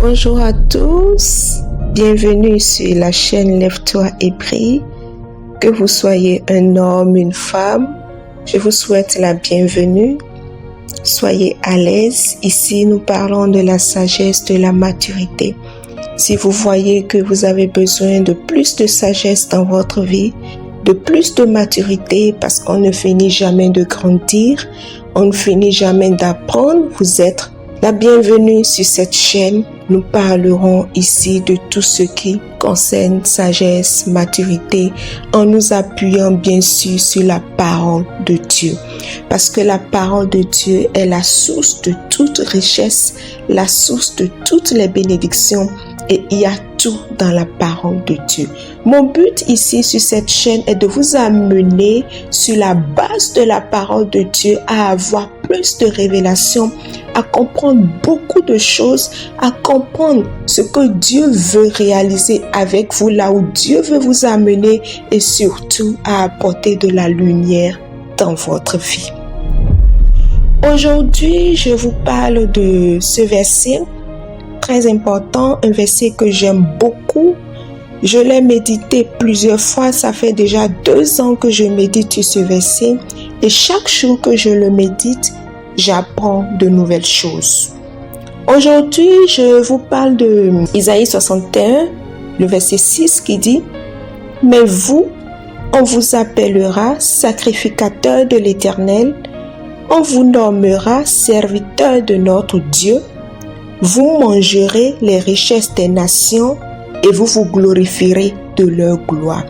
Bonjour à tous, bienvenue sur la chaîne Lève-toi et prie. Que vous soyez un homme, une femme, je vous souhaite la bienvenue. Soyez à l'aise, ici nous parlons de la sagesse, de la maturité. Si vous voyez que vous avez besoin de plus de sagesse dans votre vie, de plus de maturité, parce qu'on ne finit jamais de grandir, on ne finit jamais d'apprendre, vous êtes la bienvenue sur cette chaîne. Nous parlerons ici de tout ce qui concerne sagesse, maturité, en nous appuyant bien sûr sur la parole de Dieu. Parce que la parole de Dieu est la source de toute richesse, la source de toutes les bénédictions, et il y a tout dans la parole de Dieu. Mon but ici sur cette chaîne est de vous amener sur la base de la parole de Dieu à avoir plus de révélations, à comprendre beaucoup de choses, à comprendre ce que Dieu veut réaliser avec vous, là où Dieu veut vous amener, et surtout à apporter de la lumière dans votre vie. Aujourd'hui, je vous parle de ce verset très important, un verset que j'aime beaucoup. Je l'ai médité plusieurs fois, ça fait déjà 2 ans que je médite sur ce verset et chaque jour que je le médite, j'apprends de nouvelles choses. Aujourd'hui, je vous parle de Isaïe 61, le verset 6 qui dit « Mais vous, on vous appellera sacrificateur de l'Éternel, on vous nommera serviteur de notre Dieu, vous mangerez les richesses des nations et vous vous glorifierez de leur gloire. »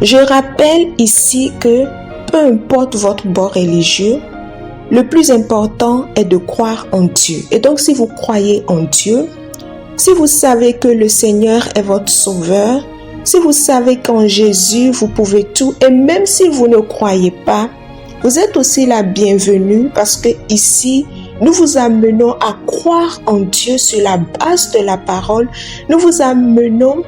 Je rappelle ici que peu importe votre bord religieux, le plus important est de croire en Dieu. Et donc si vous croyez en Dieu, si vous savez que le Seigneur est votre sauveur, si vous savez qu'en Jésus vous pouvez tout, et même si vous ne croyez pas, vous êtes aussi la bienvenue parce que ici, nous vous amenons à croire en Dieu sur la base de la parole. Nous vous amenons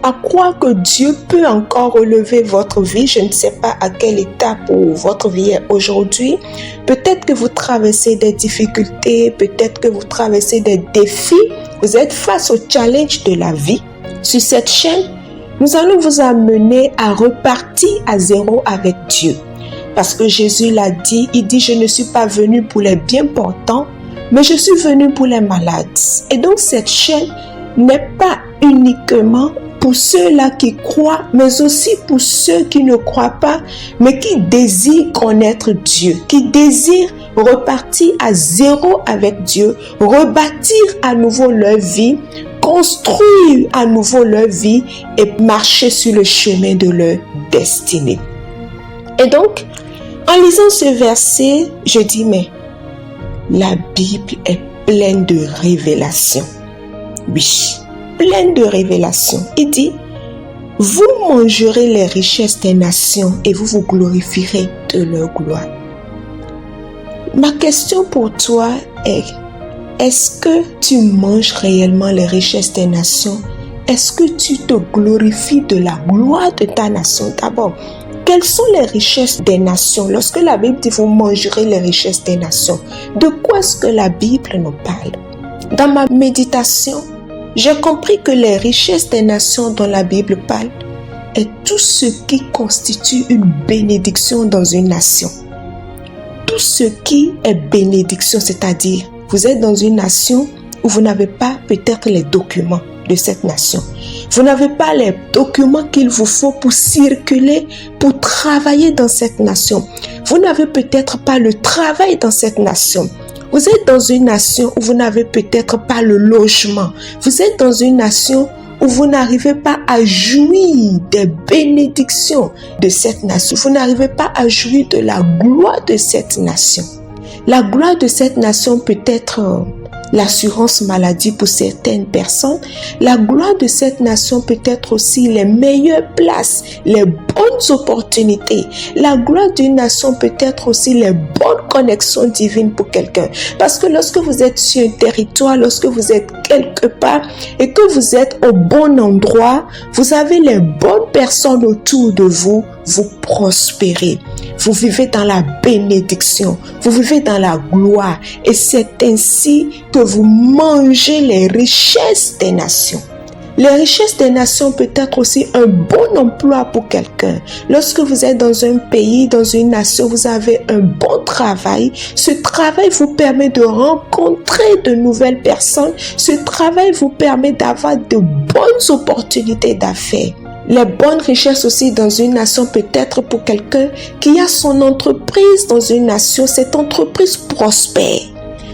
à croire que Dieu peut encore relever votre vie. Je ne sais pas à quelle étape votre vie est aujourd'hui. Peut-être que vous traversez des difficultés, peut-être que vous traversez des défis. Vous êtes face au challenge de la vie. Sur cette chaîne, nous allons vous amener à repartir à zéro avec Dieu. Parce que Jésus l'a dit, il dit « Je ne suis pas venu pour les bien portants, mais je suis venu pour les malades. » Et donc cette chaîne n'est pas uniquement pour ceux-là qui croient, mais aussi pour ceux qui ne croient pas, mais qui désirent connaître Dieu, qui désirent repartir à zéro avec Dieu, rebâtir à nouveau leur vie, construire à nouveau leur vie et marcher sur le chemin de leur destinée. Et donc, en lisant ce verset, je dis, mais la Bible est pleine de révélations. Oui, pleine de révélations. Il dit, vous mangerez les richesses des nations et vous vous glorifierez de leur gloire. Ma question pour toi est, est-ce que tu manges réellement les richesses des nations? Est-ce que tu te glorifies de la gloire de ta nation? D'abord, quelles sont les richesses des nations? Lorsque la Bible dit « vous mangerez les richesses des nations », de quoi est-ce que la Bible nous parle? Dans ma méditation, j'ai compris que les richesses des nations dont la Bible parle est tout ce qui constitue une bénédiction dans une nation. Tout ce qui est bénédiction, c'est-à-dire vous êtes dans une nation où vous n'avez pas peut-être les documents de cette nation. Vous n'avez pas les documents qu'il vous faut pour circuler, pour travailler dans cette nation. Vous n'avez peut-être pas le travail dans cette nation. Vous êtes dans une nation où vous n'avez peut-être pas le logement. Vous êtes dans une nation où vous n'arrivez pas à jouir des bénédictions de cette nation. Vous n'arrivez pas à jouir de la gloire de cette nation. La gloire de cette nation peut être l'assurance maladie pour certaines personnes. La gloire de cette nation peut être aussi les meilleures places, les bonnes opportunités. La gloire d'une nation peut être aussi les bonnes connexions divines pour quelqu'un. Parce que lorsque vous êtes sur un territoire, lorsque vous êtes quelque part et que vous êtes au bon endroit, vous avez les bonnes personnes autour de vous, vous prospérez. vous vivez dans la bénédiction, vous vivez dans la gloire. Et c'est ainsi que vous mangez les richesses des nations. Les richesses des nations peut être aussi un bon emploi pour quelqu'un. Lorsque vous êtes dans un pays, dans une nation, vous avez un bon travail. Ce travail vous permet de rencontrer de nouvelles personnes. Ce travail vous permet d'avoir de bonnes opportunités d'affaires. Les bonnes richesses aussi dans une nation peut être pour quelqu'un qui a son entreprise dans une nation. Cette entreprise prospère.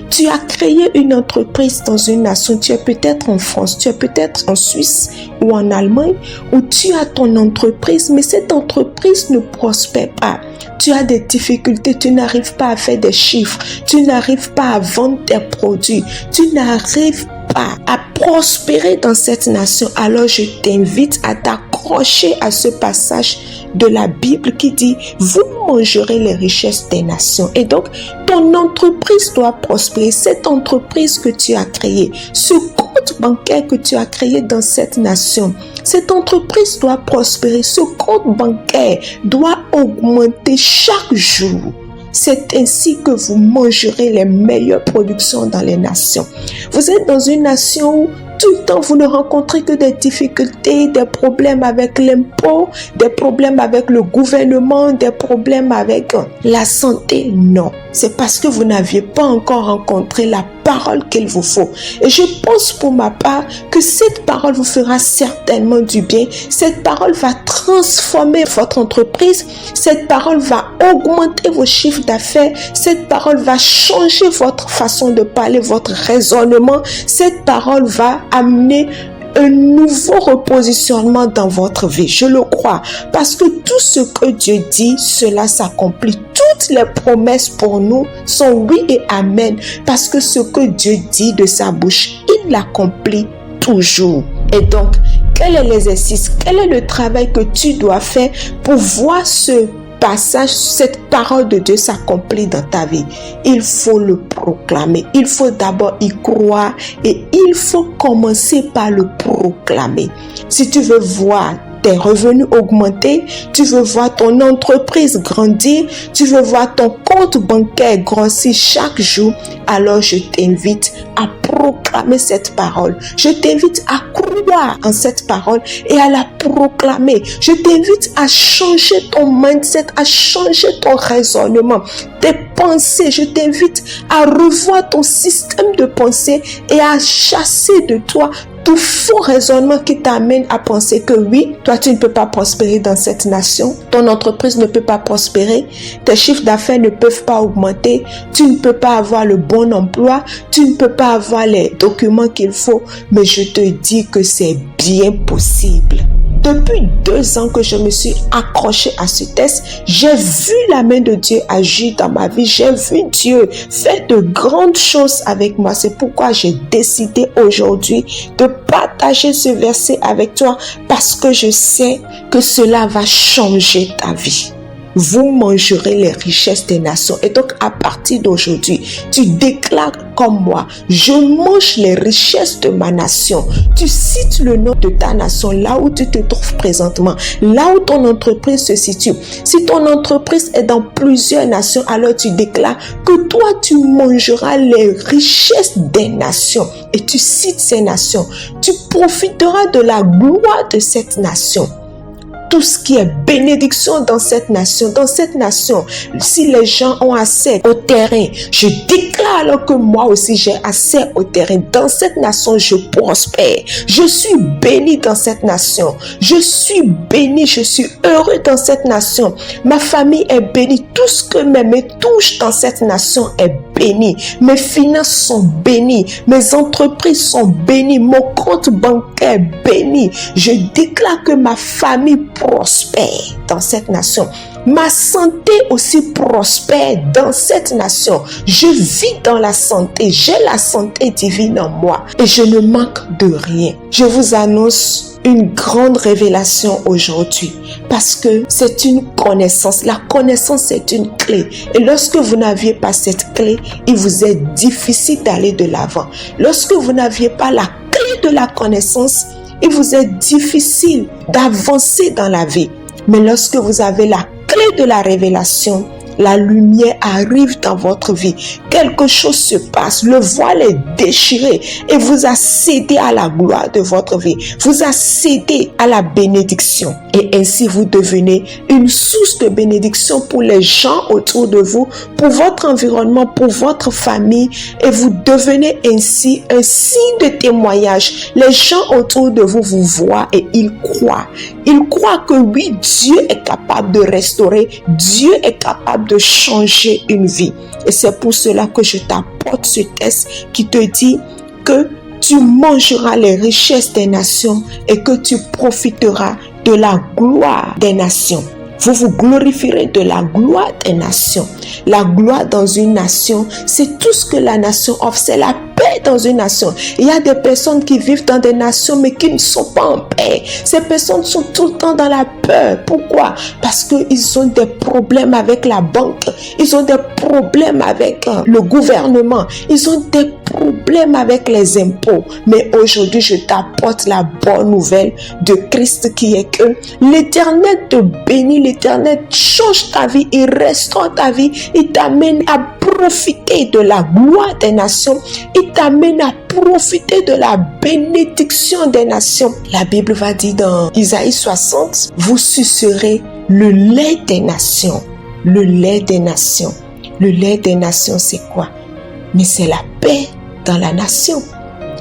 Tu as créé une entreprise dans une nation, tu es peut-être en France, tu es peut-être en Suisse ou en Allemagne, où tu as ton entreprise, mais cette entreprise ne prospère pas. Tu as des difficultés, tu n'arrives pas à faire des chiffres, tu n'arrives pas à vendre tes produits, tu n'arrives pas à prospérer dans cette nation. Alors je t'invite à t'accrocher à ce passage de la Bible qui dit « Vous mangerez les richesses des nations ». Et donc, ton entreprise doit prospérer. Cette entreprise que tu as créée, ce compte bancaire que tu as créé dans cette nation, cette entreprise doit prospérer. Ce compte bancaire doit augmenter chaque jour. C'est ainsi que vous mangerez les meilleures productions dans les nations. Vous êtes dans une nation où tout le temps vous ne rencontrez que des difficultés, des problèmes avec l'impôt, des problèmes avec le gouvernement, des problèmes avec la santé. Non, c'est parce que vous n'aviez pas encore rencontré la parole qu'il vous faut. Et je pense pour ma part que cette parole vous fera certainement du bien. Cette parole va transformer votre entreprise. Cette parole va augmenter vos chiffres d'affaires. Cette parole va changer votre façon de parler, votre raisonnement. Cette parole va amener un nouveau repositionnement dans votre vie. Je le crois. Parce que tout ce que Dieu dit, cela s'accomplit. Toutes les promesses pour nous sont oui et amen. Parce que ce que Dieu dit de sa bouche, il l'accomplit toujours. Et donc, quel est l'exercice? Quel est le travail que tu dois faire pour voir ce passage, cette parole de Dieu s'accomplit dans ta vie? Il faut le proclamer. Il faut d'abord y croire et il faut commencer par le proclamer. Si tu veux voir tes revenus augmenter, tu veux voir ton entreprise grandir, tu veux voir ton compte bancaire grossir chaque jour, alors je t'invite à proclamer cette parole. Je t'invite à croire en cette parole et à la proclamer. Je t'invite à changer ton mindset, à changer ton raisonnement, tes pensées. Je t'invite à revoir ton système de pensée et à chasser de toi tout faux raisonnement qui t'amène à penser que oui, toi tu ne peux pas prospérer dans cette nation, ton entreprise ne peut pas prospérer, tes chiffres d'affaires ne peuvent pas augmenter, tu ne peux pas avoir le bon emploi, tu ne peux pas avoir les documents qu'il faut, mais je te dis que c'est bien possible. Depuis 2 ans que je me suis accrochée à ce test, j'ai vu la main de Dieu agir dans ma vie. J'ai vu Dieu faire de grandes choses avec moi. C'est pourquoi j'ai décidé aujourd'hui de partager ce verset avec toi parce que je sais que cela va changer ta vie. Vous mangerez les richesses des nations. Et donc, à partir d'aujourd'hui, tu déclares comme moi, je mange les richesses de ma nation. Tu cites le nom de ta nation, là où tu te trouves présentement, là où ton entreprise se situe. Si ton entreprise est dans plusieurs nations, alors tu déclares que toi, tu mangeras les richesses des nations. Et tu cites ces nations. Tu profiteras de la gloire de cette nation. Tout ce qui est bénédiction dans cette nation, si les gens ont accès au terrain, je déclare alors que moi aussi j'ai accès au terrain. Dans cette nation, je prospère. Je suis béni dans cette nation. Je suis béni, je suis heureux dans cette nation. Ma famille est bénie. Tout ce que mes mains touchent dans cette nation est béni. Mes finances sont bénies. Mes entreprises sont bénies. Mon compte bancaire est béni. Je déclare que ma famille prospère dans cette nation. Ma santé aussi prospère dans cette nation. Je vis dans la santé. J'ai la santé divine en moi. Et je ne manque de rien. Je vous annonce une grande révélation aujourd'hui. Parce que c'est une connaissance. La connaissance est une clé. Et lorsque vous n'aviez pas cette clé, il vous est difficile d'aller de l'avant. Lorsque vous n'aviez pas la clé de la connaissance, il vous est difficile d'avancer dans la vie. Mais lorsque vous avez la clé de la révélation, la lumière arrive dans votre vie. Quelque chose se passe, le voile est déchiré et vous accédez à la gloire de votre vie. Vous accédez à la bénédiction et ainsi vous devenez une source de bénédiction pour les gens autour de vous, pour votre environnement, pour votre famille et vous devenez ainsi un signe de témoignage. Les gens autour de vous vous voient et ils croient. Ils croient que oui, Dieu est capable de restaurer, Dieu est capable de changer une vie. Et c'est pour cela que je t'apporte ce texte qui te dit que tu mangeras les richesses des nations et que tu profiteras de la gloire des nations. Vous vous glorifierez de la gloire des nations. La gloire dans une nation, c'est tout ce que la nation offre, c'est la paix dans une nation. Il y a des personnes qui vivent dans des nations mais qui ne sont pas en paix. Ces personnes sont tout le temps dans la peur. Pourquoi? Parce qu'ils ont des problèmes avec la banque. Ils ont des problèmes avec le gouvernement. Ils ont des problèmes avec les impôts. Mais aujourd'hui, je t'apporte la bonne nouvelle de Christ qui est que l'Éternel te bénit, l'Éternel change ta vie, il restaure ta vie, il t'amène à profiter de la gloire des nations, il t'amène à profiter de la bénédiction des nations. La Bible va dire dans Isaïe 60, vous sucerez le lait des nations. Le lait des nations. Le lait des nations, c'est quoi? Mais c'est la paix dans la nation,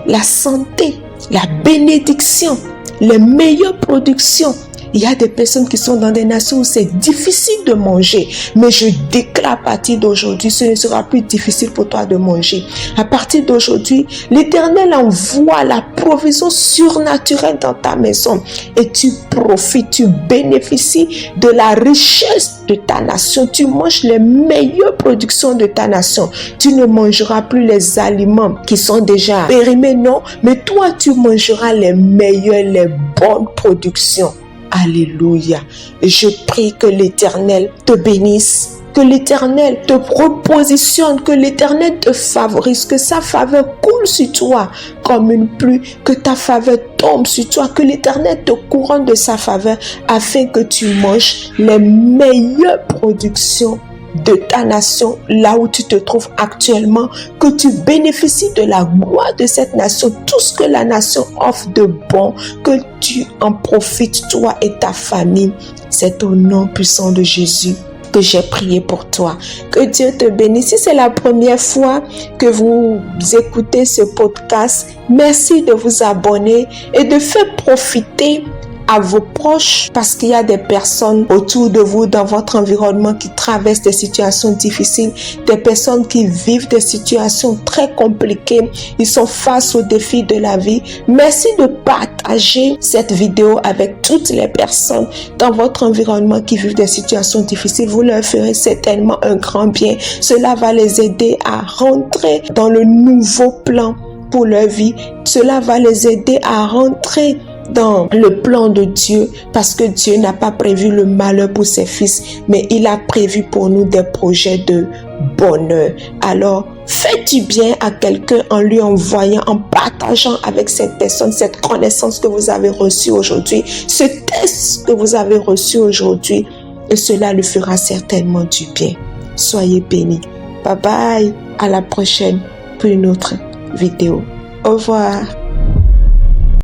la santé, la bénédiction, les meilleures productions. Il y a des personnes qui sont dans des nations où c'est difficile de manger. Mais je déclare à partir d'aujourd'hui, ce ne sera plus difficile pour toi de manger. À partir d'aujourd'hui, l'Éternel envoie la provision surnaturelle dans ta maison. Et tu profites, tu bénéficies de la richesse de ta nation. Tu manges les meilleures productions de ta nation. Tu ne mangeras plus les aliments qui sont déjà périmés, non. Mais toi, tu mangeras les meilleures, les bonnes productions. Alléluia. Je prie que l'Éternel te bénisse, que l'Éternel te repositionne, que l'Éternel te favorise, que sa faveur coule sur toi comme une pluie, que ta faveur tombe sur toi, que l'Éternel te couronne de sa faveur afin que tu manges les meilleures productions de ta nation, là où tu te trouves actuellement, que tu bénéficies de la gloire de cette nation, tout ce que la nation offre de bon, que tu en profites, toi et ta famille. C'est au nom puissant de Jésus que j'ai prié pour toi. Que Dieu te bénisse. Si c'est la première fois que vous écoutez ce podcast, merci de vous abonner et de faire profiter à vos proches, parce qu'il y a des personnes autour de vous dans votre environnement qui traversent des situations difficiles, des personnes qui vivent des situations très compliquées, ils sont face aux défis de la vie. Merci de partager cette vidéo avec toutes les personnes dans votre environnement qui vivent des situations difficiles. Vous leur ferez certainement un grand bien. Cela va les aider à rentrer dans le nouveau plan pour leur vie. Cela va les aider à rentrer dans le plan de Dieu, parce que Dieu n'a pas prévu le malheur pour ses fils, mais il a prévu pour nous des projets de bonheur. Alors, faites du bien à quelqu'un en lui envoyant, en partageant avec cette personne cette connaissance que vous avez reçue aujourd'hui, ce test que vous avez reçu aujourd'hui, et cela lui fera certainement du bien. Soyez bénis. Bye bye, à la prochaine pour une autre vidéo. Au revoir.